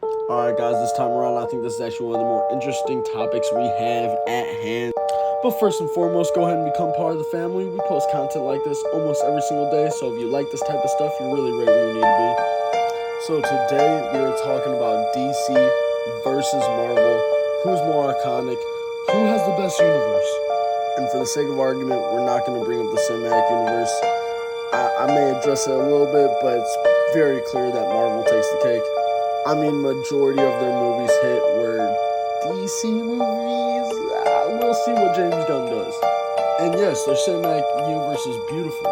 Alright, guys, this time around, I think this is actually one of the more interesting topics we have at hand. But first and foremost, go ahead and become part of the family. We post content like this almost every single day, so if you like this type of stuff, you're really right where you need to be. So today, we are talking about DC versus Marvel. Who's more iconic? Who has the best universe? And for the sake of argument, we're not going to bring up the cinematic universe. I may address it a little bit, but it's very clear that Marvel takes the cake. I mean, majority of their movies hit, where DC movies, we'll see what James Gunn does. And yes, their cinematic universe is beautiful,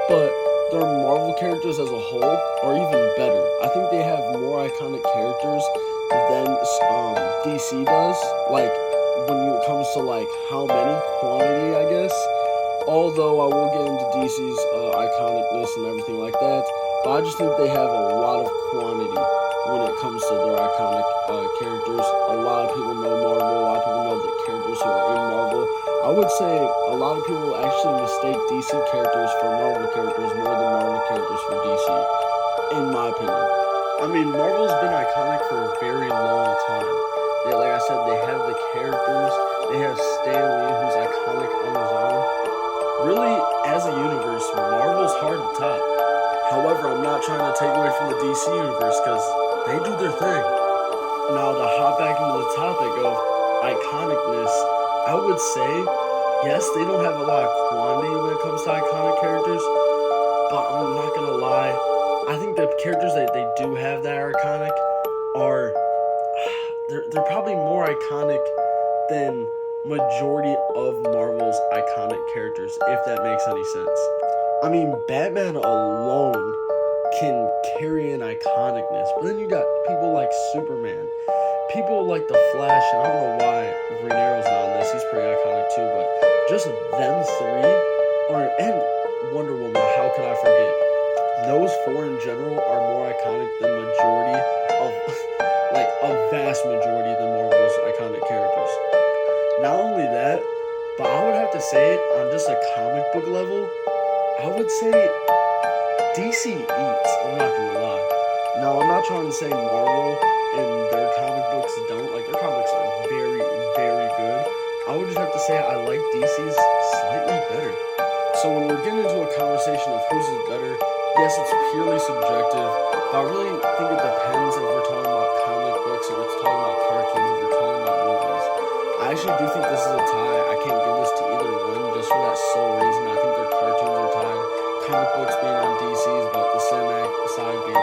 but their Marvel characters as a whole are even better. I think they have more iconic characters than DC does. Like, when it comes to like how many, quantity, I guess. Although I will get into DC's iconicness and everything like that, but I just think they have a lot of quantity when it comes to their iconic characters. A lot of people know Marvel, a lot of people know the characters who are in Marvel. I would say a lot of people actually mistake DC characters for Marvel characters more than Marvel characters for DC, in my opinion. I mean, Marvel's been iconic for a very long time. Like I said, they have the characters, they have Stan Lee, who's iconic on his own. Really, as a universe, Marvel's hard to top. However, I'm not trying to take away from the DC universe because they do their thing. Now, to hop back into the topic of iconicness, I would say, yes, they don't have a lot of quantity when it comes to iconic characters, but I'm not going to lie. I think the characters that they do have that are iconic are, they're probably more iconic than majority of Marvel's iconic characters, if that makes any sense. I mean, Batman alone can carry an iconicness, but then you got people like Superman, people like The Flash, and I don't know why Green Arrow's not on this, he's pretty iconic too, but just them three, and Wonder Woman, how could I forget? Those four in general are more iconic than majority of, like, a vast majority than Marvel's iconic characters. Not only that, but I would have to say, on just a comic book level, I would say DC eats. I'm not gonna lie. Now, I'm not trying to say Marvel and their comic books don't. Like, their comics are very, very good. I would just have to say I like DC's slightly better. So when we're getting into a conversation of whose is better, yes, it's purely subjective, but I really think it depends if we're talking about comic books, if we're talking about cartoons, if we're talking about movies. I actually do think this is a tie. I can't give this to either one just for that sole reason. I think their cartoons are tied, comic books being on DC's, but the cinematic side being